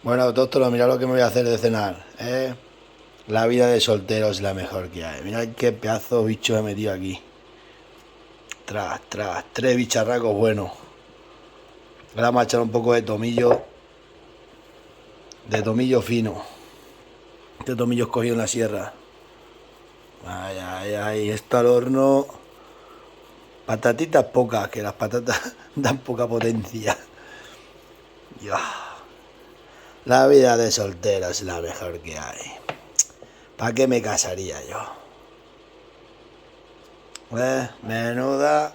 Bueno, Tótoro, mira lo que me voy a hacer de cenar, ¿eh? La vida de soltero es la mejor que hay. Mira qué pedazo de bicho he metido aquí. Tres bicharracos buenos. Ahora vamos a echar un poco de tomillo fino. Este tomillo escogido en la sierra. Ay, ay, ay, esto al horno. Patatitas pocas, que las patatas dan poca potencia. Dios. La vida de soltero es la mejor que hay. ¿Para qué me casaría yo? Menuda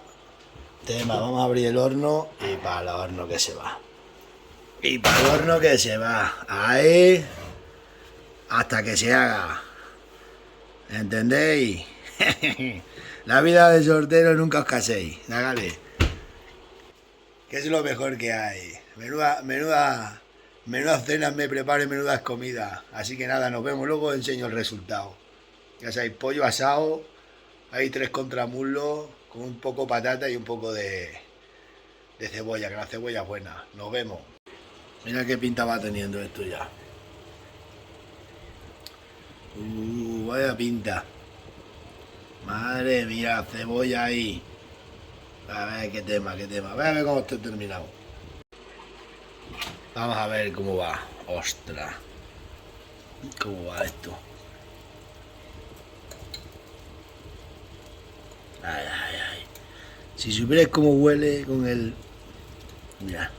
tema, vamos a abrir el horno y para el horno que se va. Y para el horno que se va. Ahí hasta que se haga. ¿Entendéis? La vida de soltero nunca os caséis. Hágale. Que es lo mejor que hay. Menudas cenas me preparo y menudas comidas. Así que nada, nos vemos. Luego os enseño el resultado. Ya sabéis, pollo asado. Hay 3 contramuslos con un poco patata y un poco de cebolla, que la cebolla es buena. Nos vemos. Mira qué pinta va teniendo esto ya. Vaya pinta. Madre mía, cebolla ahí. A ver qué tema, qué tema. Voy a ver cómo estoy terminado. Vamos a ver cómo va. Ostras. ¿Cómo va esto? Ay, ay, ay. Si supierais cómo huele con el... Mira.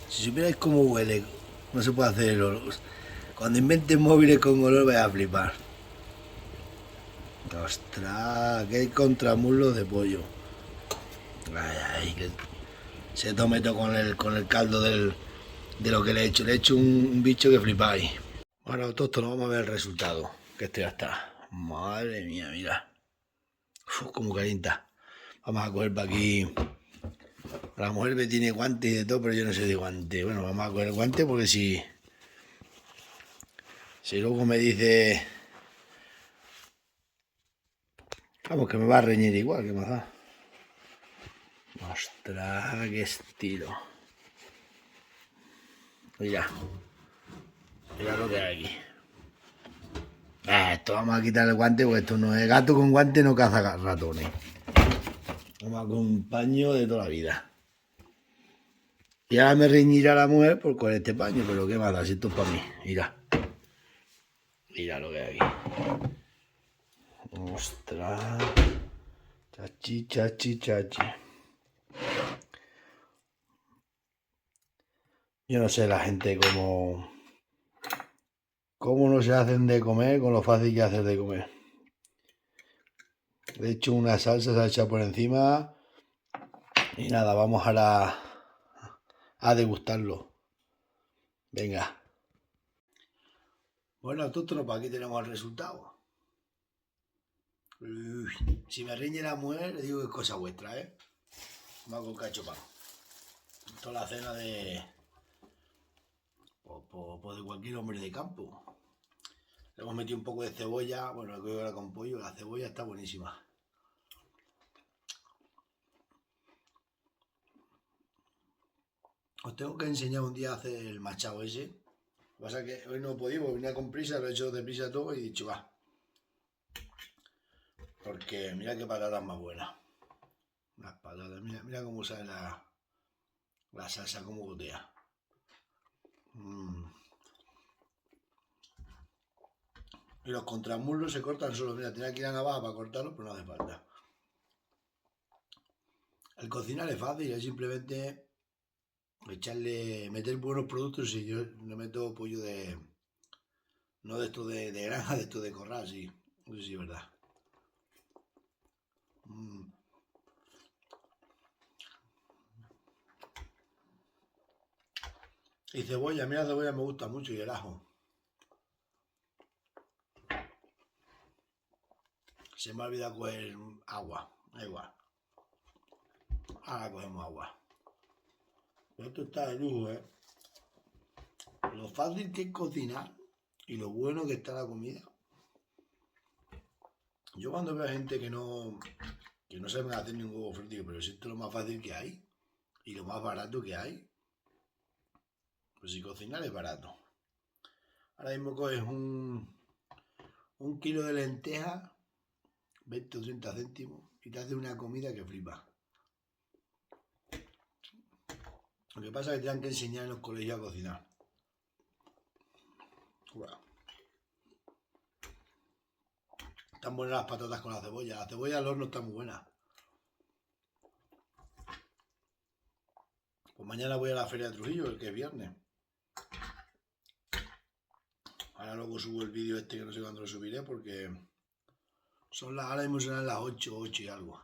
Si supierais cómo huele, no se puede hacer el olor. Cuando inventen móviles con olor vais a flipar. Ostras, qué contramuslo de pollo. Ay, ay, que se tome todo con el caldo de lo que le he hecho. Le he hecho un bicho que flipáis. Bueno, todo esto no vamos a ver el resultado. Que esto ya está. Madre mía, mira. Uf, como calienta. Vamos a coger para aquí. La mujer me tiene guantes y de todo, pero yo no sé de guante. Bueno, vamos a coger el guante porque si luego me dice... Vamos, que me va a reñir igual, que más da. Ostras, qué estilo. Mira. Mira lo que hay aquí. Esto vamos a quitar el guante porque esto no es gato con guante, no caza ratones. Vamos a con un paño de toda la vida. Y ahora me reñirá la mujer por coger este paño, pero qué más da si esto es para mí. Mira. Mira lo que hay aquí. Ostras. Chachi, chachi, chachi. Yo no sé la gente cómo no se hacen de comer con lo fácil que haces de comer. De hecho, una salsa se ha echado por encima y nada, vamos a degustarlo. Venga. Bueno, Tótoro, para aquí tenemos el resultado. Uy, si me riñe la mujer, le digo que es cosa vuestra, ¿eh? Vamos con cachopán. Esto es la cena de cualquier hombre de campo. Le hemos metido un poco de cebolla. Bueno, creo que era con pollo. La cebolla está buenísima. Os tengo que enseñar un día a hacer el machado ese. Lo que pasa es que hoy no he podido, porque venía con prisa, lo he hecho deprisa todo y he dicho, va. Porque mira qué patatas más buenas. Las patatas, mira cómo sale la salsa, cómo gotea. Y los contramuslos se cortan solo. Mira, tenía que ir a navaja para cortarlos, pero no hace falta. El cocinar es fácil, es simplemente meter buenos productos. Y yo le meto pollo no de esto de granja, de esto de corral, sí. Eso sí es verdad. Y cebolla, mira, la cebolla me gusta mucho y el ajo. Se me ha olvidado coger agua, da igual. Ahora cogemos agua. Esto está de lujo, ¿eh? Lo fácil que es cocinar y lo bueno que está la comida. Yo cuando veo a gente que no sabe hacer ningún huevo frito, pero si esto es lo más fácil que hay y lo más barato que hay, Pues si cocinar es barato. Ahora mismo coges un kilo de lentejas, 20 o 30 céntimos, y te hace una comida que flipa. Lo que pasa es que te han que enseñar en los colegios a cocinar. Bueno. Están buenas las patatas con la cebolla. La cebolla al horno está muy buena. Pues mañana voy a la feria de Trujillo, el que es viernes. Ahora luego subo el vídeo este que no sé cuándo lo subiré porque ahora mismo serán las 8 y algo.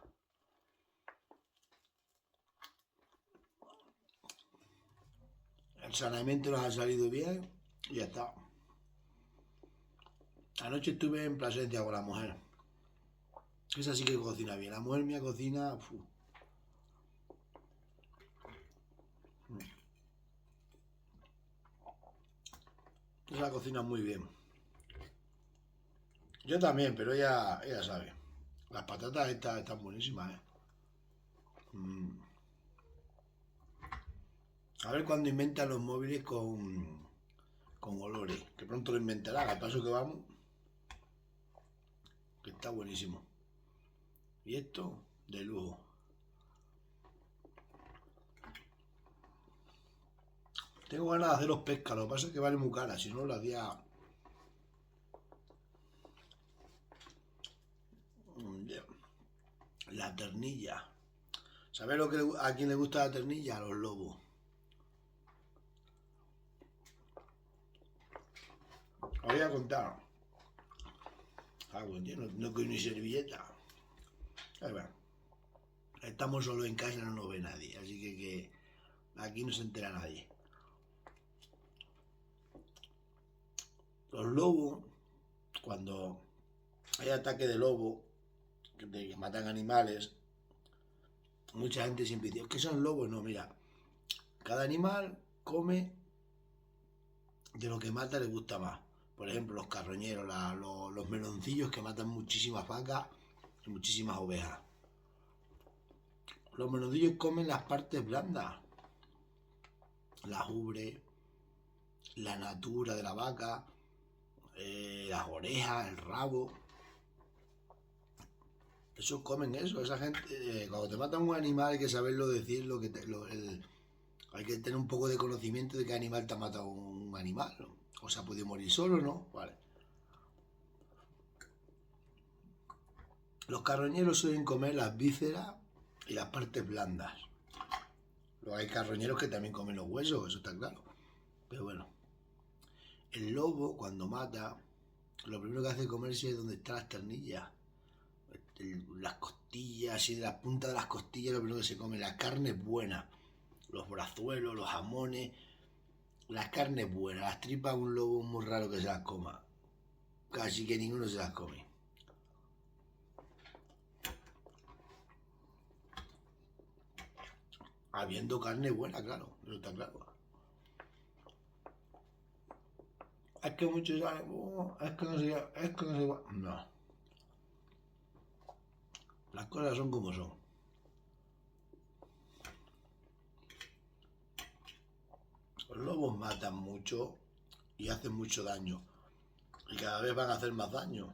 El saneamiento nos ha salido bien y ya está. Anoche estuve en Plasencia con la mujer. Esa sí que cocina bien. La mujer mía cocina... Esa cocina muy bien. Yo también, pero ella sabe. Las patatas estas están buenísimas, ¿eh? A ver cuando inventan los móviles con olores. Que pronto lo inventarán. Al paso que vamos. Que está buenísimo. Y esto, de lujo. Tengo ganas de hacer los pescas. Lo que pasa es que vale muy cara. Si no, lo hacía... La ternilla. ¿Sabes a quién le gusta la ternilla? A los lobos. Os voy a contar. Bueno, no quiero ni servilleta. Estamos solo en casa, no nos ve nadie. Así que aquí no se entera nadie. Los lobos, cuando hay ataque de lobo, que matan animales, mucha gente siempre dice, ¿qué son lobos? No, mira, cada animal come de lo que mata le gusta más. Por ejemplo, los carroñeros, los meloncillos que matan muchísimas vacas y muchísimas ovejas. Los meloncillos comen las partes blandas, las ubres, la natura de la vaca, las orejas, el rabo. Esos comen eso, esa gente, cuando te matan un animal hay que saberlo decir, hay que tener un poco de conocimiento de qué animal te ha matado un animal, ¿no? O sea, puede morir solo, ¿no? Vale. Los carroñeros suelen comer las vísceras y las partes blandas. Luego hay carroñeros que también comen los huesos, eso está claro. Pero bueno, el lobo cuando mata, lo primero que hace es comerse donde están las ternillas. Las costillas, y de la punta de las costillas, lo primero que se come, la carne buena. Los brazuelos, los jamones, las carnes buenas, las tripas de un lobo muy raro que se las coma. Casi que ninguno se las come. Habiendo carne buena, claro, eso está claro. Es que muchos saben, es que no sé, no. Las cosas son como son. Los lobos matan mucho y hacen mucho daño. Y cada vez van a hacer más daño.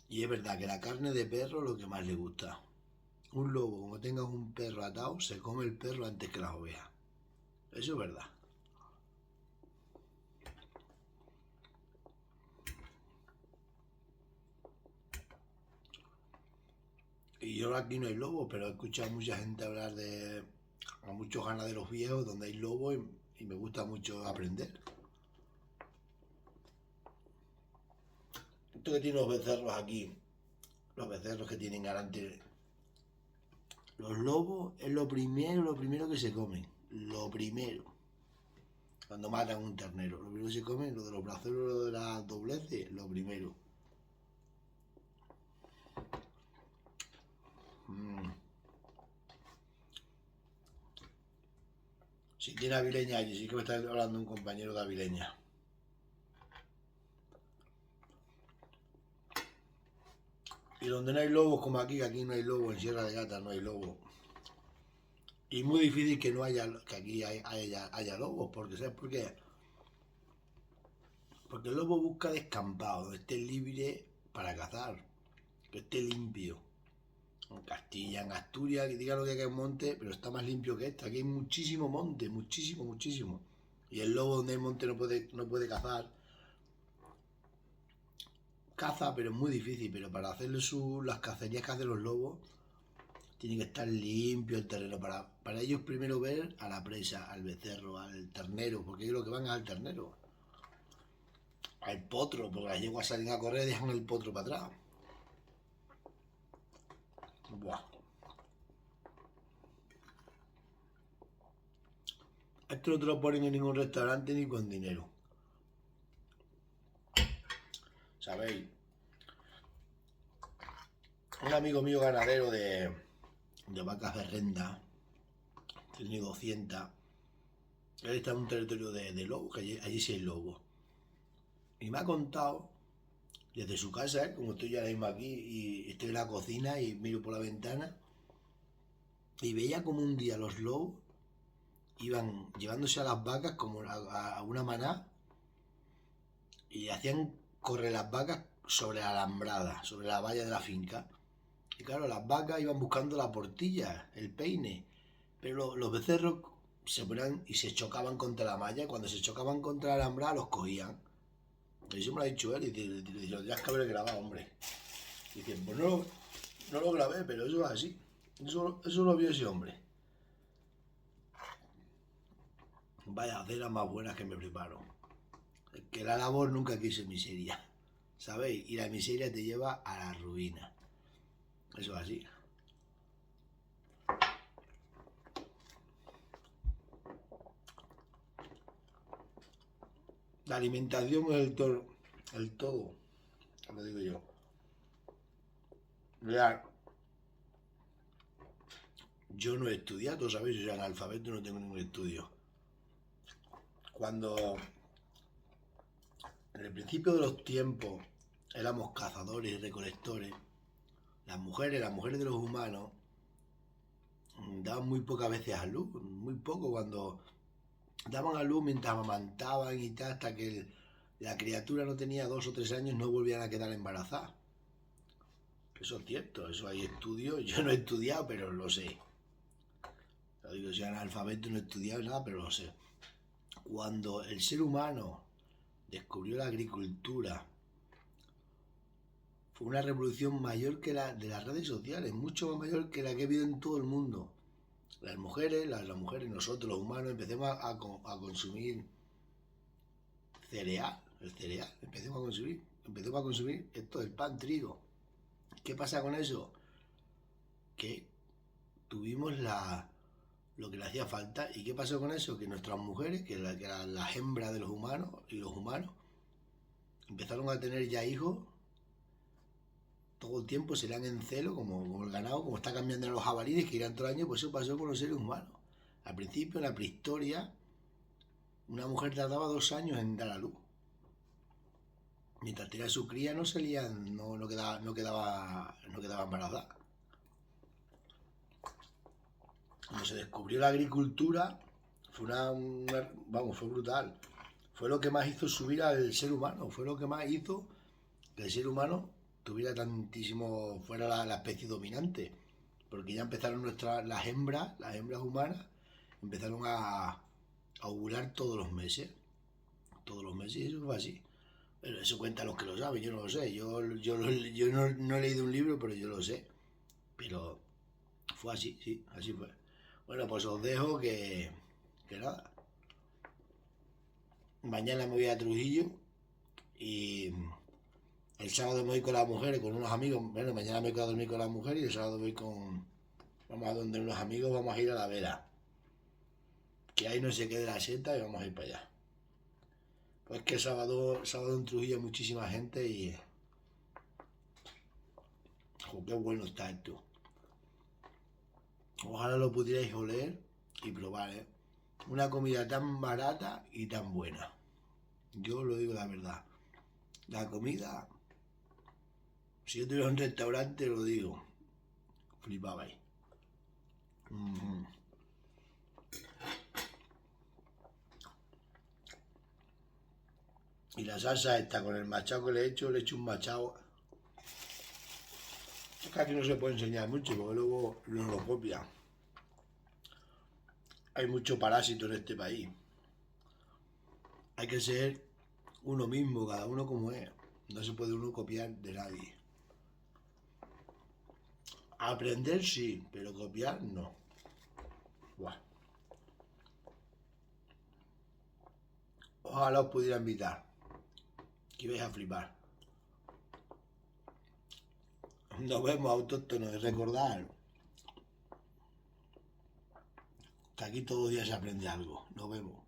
Y es verdad que la carne de perro es lo que más le gusta. Un lobo, como tenga un perro atado, se come el perro antes que las ovejas. Eso es verdad. Y yo aquí no hay lobo, pero he escuchado a mucha gente hablar a muchos ganaderos viejos donde hay lobo y me gusta mucho aprender. Esto que tiene los becerros aquí, los becerros que tienen garante. Los lobos es lo primero que se comen. Lo primero. Cuando matan un ternero. Lo primero que se comen, lo de los brazuelos, lo de las dobleces, lo primero. Si tiene avileña allí, sí que me está hablando un compañero de avileña. Y donde no hay lobos, como aquí, que aquí no hay lobo, en Sierra de Gata no hay lobo. Y muy difícil que no haya, que aquí haya lobos, porque ¿sabes por qué? Porque el lobo busca descampado, donde esté libre para cazar, que esté limpio. En Castilla, en Asturias, que diga lo que hay en monte, pero está más limpio que este. Aquí hay muchísimo monte, muchísimo, muchísimo. Y el lobo donde hay monte no puede cazar. Caza, pero es muy difícil. Pero para hacerle las cacerías que hacen los lobos, tiene que estar limpio el terreno. Para ellos primero ver a la presa, al becerro, al ternero, porque ellos lo que van es al ternero. Al potro, porque las yeguas salen a correr y dejan el potro para atrás. Buah. Esto no te lo ponen en ningún restaurante ni con dinero. ¿Sabéis? Un amigo mío ganadero de vacas de renda, tiene 200. Él está en un territorio de lobos, que allí sí hay lobos. Y me ha contado desde su casa, como estoy yo ahora mismo aquí, y estoy en la cocina y miro por la ventana, y veía como un día los lobos iban llevándose a las vacas como a una maná y hacían correr las vacas sobre la alambrada, sobre la valla de la finca. Y claro, las vacas iban buscando la portilla, el peine, pero los becerros se ponían y se chocaban contra la malla, y cuando se chocaban contra la alambrada los cogían. Eso me lo ha dicho él, y dice, lo tendrías que haber grabado, hombre. Y dice, pues no lo grabé, pero eso es así. Eso lo vio ese hombre. Vaya cenas más buenas que me preparo. Que la labor nunca quise miseria, ¿sabéis? Y la miseria te lleva a la ruina. Eso es así. La alimentación es el todo, lo digo yo. Mirad, yo no he estudiado, ¿sabéis? Yo soy analfabeto, no tengo ningún estudio. Cuando en el principio de los tiempos éramos cazadores y recolectores, las mujeres de los humanos daban muy pocas veces a luz, muy poco cuando daban a luz mientras amamantaban y tal, hasta que la criatura no tenía 2 o 3 años, no volvían a quedar embarazadas. Eso es cierto, eso hay estudios, yo no he estudiado, pero lo sé. Lo digo, soy analfabeto, no he estudiado nada, pero lo sé. Cuando el ser humano descubrió la agricultura, fue una revolución mayor que la de las redes sociales, mucho más mayor que la que ha habido en todo el mundo. Las mujeres, nosotros los humanos, empecemos a consumir cereal, el cereal, empecemos a consumir esto del pan, trigo. ¿Qué pasa con eso? Que tuvimos lo que le hacía falta. ¿Y qué pasó con eso? Que nuestras mujeres, que eran las hembras de los humanos y los humanos, empezaron a tener ya hijos todo el tiempo, se le dan en celo, como el ganado, como está cambiando los jabalíes que irán todo el año, pues eso pasó con los seres humanos. Al principio, en la prehistoria, una mujer tardaba 2 años en dar a luz. Mientras tenía su cría no salían, no quedaba embarazada. Cuando se descubrió la agricultura, fue brutal. Fue lo que más hizo subir al ser humano, fue lo que más hizo que el ser humano tuviera tantísimo, fuera la especie dominante. Porque ya empezaron las hembras humanas, empezaron a ovular todos los meses, y eso fue así. Pero eso cuentan los que lo saben, yo no lo sé. Yo no he leído un libro, pero yo lo sé. Pero fue así, sí, así fue. Bueno, pues os dejo que nada. Mañana me voy a Trujillo y el sábado me voy con las mujeres, con unos amigos. Bueno, mañana me quedo a dormir con las mujeres y el sábado vamos a donde unos amigos, vamos a ir a la Vera. Que ahí no se quede la seta y vamos a ir para allá. Pues que sábado en Trujillo hay muchísima gente y... qué bueno está esto. Ojalá lo pudierais oler y probar, ¿eh? Una comida tan barata y tan buena. Yo lo digo la verdad. La comida, si yo tuviera un restaurante, lo digo, flipabais. Y la salsa esta con el machado que le he hecho un machado. Es que aquí no se puede enseñar mucho porque luego lo copian. Hay mucho parásito en este país. Hay que ser uno mismo, cada uno como es. No se puede uno copiar de nadie. Aprender sí, pero copiar no. Buah. Ojalá os pudiera invitar. Que vais a flipar. Nos vemos autóctonos y recordar que aquí todos los días se aprende algo. Nos vemos.